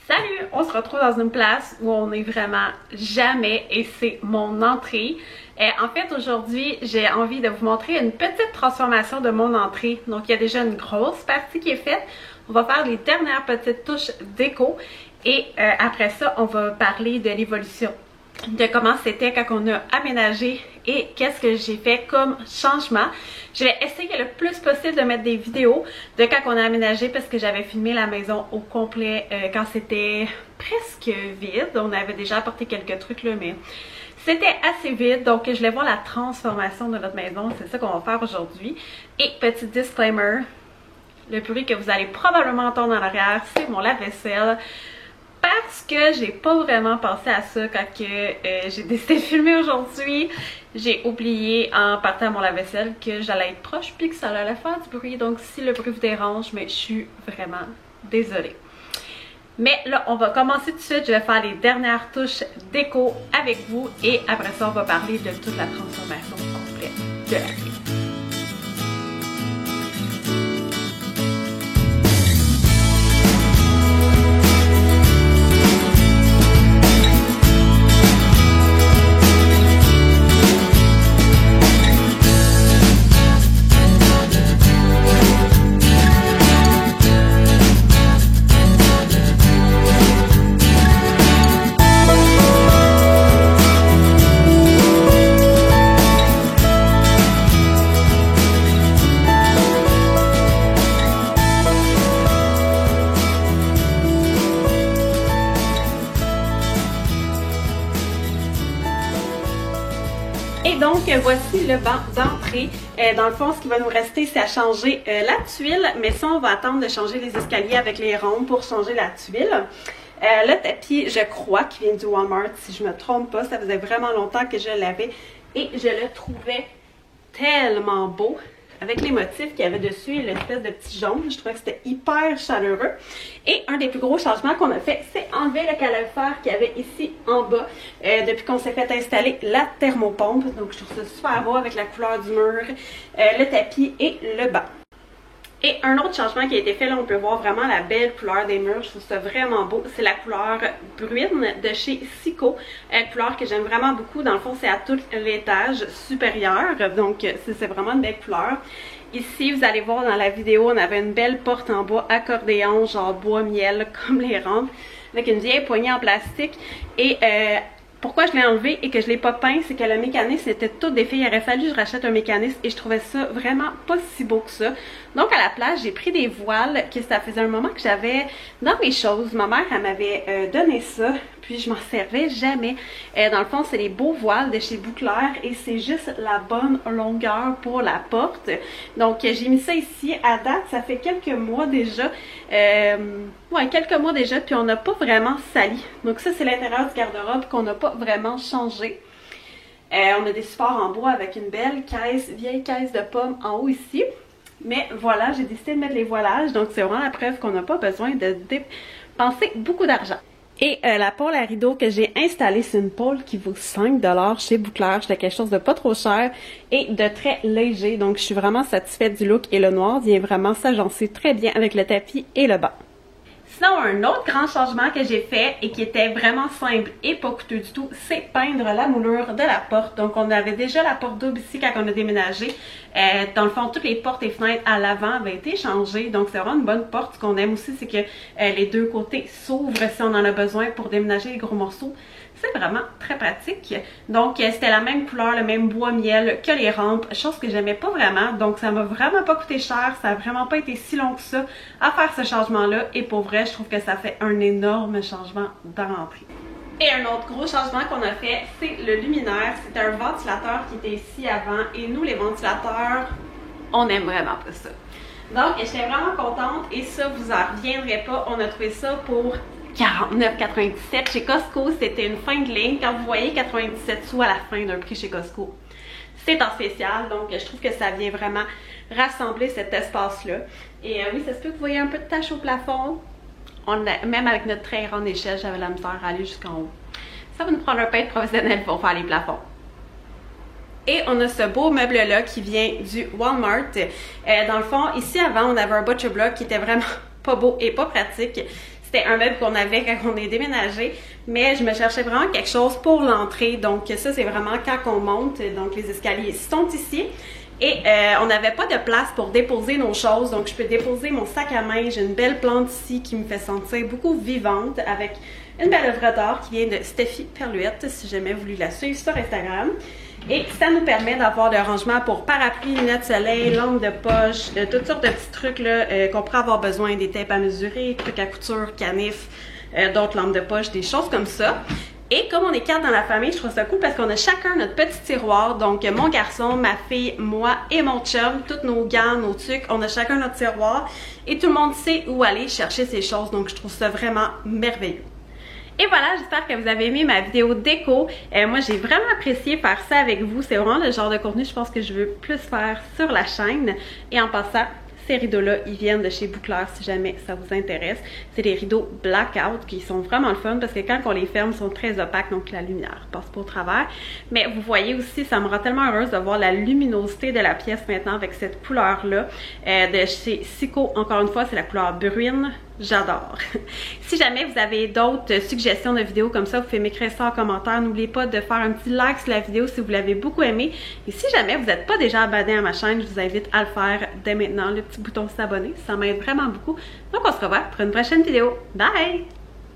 Salut! On se retrouve dans une place où on n'est vraiment jamais et c'est mon entrée. En fait, aujourd'hui, j'ai envie de vous montrer une petite transformation de mon entrée. Donc, il y a déjà une grosse partie qui est faite. On va faire les dernières petites touches déco et après ça, on va parler de l'évolution, de comment c'était quand on a aménagé et qu'est-ce que j'ai fait comme changement. Je vais essayer le plus possible de mettre des vidéos de quand on a aménagé parce que j'avais filmé la maison au complet quand c'était presque vide. On avait déjà apporté quelques trucs là, mais c'était assez vide. Donc je vais voir la transformation de notre maison. C'est ça qu'on va faire aujourd'hui. Et petit disclaimer, le bruit que vous allez probablement entendre en arrière, c'est mon lave-vaisselle. Parce que j'ai pas vraiment pensé à ça quand j'ai décidé de filmer aujourd'hui. J'ai oublié en partant à mon lave-vaisselle que j'allais être proche puis que ça allait faire du bruit. Donc si le bruit vous dérange, mais je suis vraiment désolée. Mais là, on va commencer tout de suite. Je vais faire les dernières touches déco avec vous. Et après ça, on va parler de toute la transformation complète de la pièce. Et donc, voici le banc d'entrée. Dans le fond, ce qui va nous rester, c'est à changer la tuile. Mais ça, on va attendre de changer les escaliers avec les rondes pour changer la tuile. Le tapis, je crois qu'il vient du Walmart, si je ne me trompe pas. Ça faisait vraiment longtemps que je l'avais. Et je le trouvais tellement beau. Avec les motifs qu'il y avait dessus et l'espèce de petit jaune. Je trouvais que c'était hyper chaleureux. Et un des plus gros changements qu'on a fait, c'est enlever le calorifère qu'il y avait ici en bas. Depuis qu'on s'est fait installer la thermopompe. Donc je trouve ça super beau avec la couleur du mur, le tapis et le banc. Et un autre changement qui a été fait, là on peut voir vraiment la belle couleur des murs, je trouve ça vraiment beau. C'est la couleur Bruine de chez Cico, couleur que j'aime vraiment beaucoup. Dans le fond, c'est à tout l'étage supérieur, donc c'est vraiment une belle couleur. Ici, vous allez voir dans la vidéo, on avait une belle porte en bois accordéon, genre bois miel, comme les rampes, avec une vieille poignée en plastique. Et pourquoi je l'ai enlevé et que je l'ai pas peint, c'est que le mécanisme était tout défait. Il aurait fallu que je rachète un mécanisme et je trouvais ça vraiment pas si beau que ça. Donc à la place, j'ai pris des voiles que ça faisait un moment que j'avais dans mes choses. Ma mère, elle m'avait donné ça, puis je m'en servais jamais. Dans le fond, c'est les beaux voiles de chez Bouclair et c'est juste la bonne longueur pour la porte. Donc j'ai mis ça ici. À date, ça fait quelques mois déjà. Ouais, quelques mois déjà, puis on n'a pas vraiment sali. Donc ça, c'est l'intérieur du garde-robe qu'on n'a pas vraiment changé. On a des supports en bois avec une belle caisse, vieille caisse de pommes en haut ici. Mais voilà, j'ai décidé de mettre les voilages, donc c'est vraiment la preuve qu'on n'a pas besoin de dépenser beaucoup d'argent. Et la pôle à rideaux que j'ai installée, c'est une pôle qui vaut 5 $ chez Bouclair. C'était quelque chose de pas trop cher et de très léger. Donc je suis vraiment satisfaite du look et le noir vient vraiment s'agencer très bien avec le tapis et le banc. Sinon, un autre grand changement que j'ai fait et qui était vraiment simple et pas coûteux du tout, c'est peindre la moulure de la porte. Donc on avait déjà la porte double ici quand on a déménagé. Dans le fond, toutes les portes et fenêtres à l'avant avaient été changées. Donc c'est vraiment une bonne porte. Ce qu'on aime aussi, c'est que les deux côtés s'ouvrent si on en a besoin pour déménager les gros morceaux. C'est vraiment très pratique. Donc c'était la même couleur, le même bois miel que les rampes, chose que j'aimais pas vraiment. Donc ça m'a vraiment pas coûté cher, ça a vraiment pas été si long que ça à faire ce changement-là. Et pour vrai, je trouve que ça fait un énorme changement dans l'entrée. Et un autre gros changement qu'on a fait, c'est le luminaire. C'était un ventilateur qui était ici avant et nous les ventilateurs, on aime vraiment pas ça. Donc j'étais vraiment contente et ça, vous en reviendrez pas, on a trouvé ça pour 49,97 chez Costco. C'était une fin de ligne. Quand vous voyez 97 sous à la fin d'un prix chez Costco, c'est en spécial. Donc je trouve que ça vient vraiment rassembler cet espace-là. Et oui, ça se peut que vous voyez un peu de taches au plafond. Même avec notre très grande échelle, j'avais la misère à aller jusqu'en haut. Ça va nous prendre un peintre professionnel pour faire les plafonds. Et on a ce beau meuble-là qui vient du Walmart. Dans le fond, ici avant, on avait un butcher block qui était vraiment pas beau et pas pratique. C'était un meuble qu'on avait quand on est déménagé, mais je me cherchais vraiment quelque chose pour l'entrée. Donc ça, c'est vraiment quand on monte, donc les escaliers sont ici. Et on n'avait pas de place pour déposer nos choses, donc je peux déposer mon sac à main. J'ai une belle plante ici qui me fait sentir beaucoup vivante avec une belle œuvre d'art qui vient de Steffi Perluette, si jamais vous voulez la suivre sur Instagram. Et ça nous permet d'avoir le rangement pour parapluie, lunettes de soleil, lampe de poche, toutes sortes de petits trucs qu'on pourrait avoir besoin, des tapes à mesurer, trucs à couture, canifs, d'autres lampes de poche, des choses comme ça. Et comme on est 4 dans la famille, je trouve ça cool parce qu'on a chacun notre petit tiroir. Donc mon garçon, ma fille, moi et mon chum, tous nos gants, nos trucs, on a chacun notre tiroir. Et tout le monde sait où aller chercher ses choses. Donc je trouve ça vraiment merveilleux. Et voilà, j'espère que vous avez aimé ma vidéo déco. Moi, j'ai vraiment apprécié faire ça avec vous. C'est vraiment le genre de contenu, je pense, que je veux plus faire sur la chaîne. Et en passant, ces rideaux-là, ils viennent de chez Bouclair si jamais ça vous intéresse. C'est des rideaux blackout qui sont vraiment le fun parce que quand on les ferme, ils sont très opaques, donc la lumière passe pas au travers. Mais vous voyez aussi, ça me rend tellement heureuse de voir la luminosité de la pièce maintenant avec cette couleur-là. De chez Sico, encore une fois, c'est la couleur bruine. J'adore. Si jamais vous avez d'autres suggestions de vidéos comme ça, vous pouvez m'écrire ça en commentaire. N'oubliez pas de faire un petit like sur la vidéo si vous l'avez beaucoup aimé. Et si jamais vous n'êtes pas déjà abonné à ma chaîne, je vous invite à le faire dès maintenant, le petit bouton s'abonner. Ça m'aide vraiment beaucoup. Donc on se revoit pour une prochaine vidéo. Bye!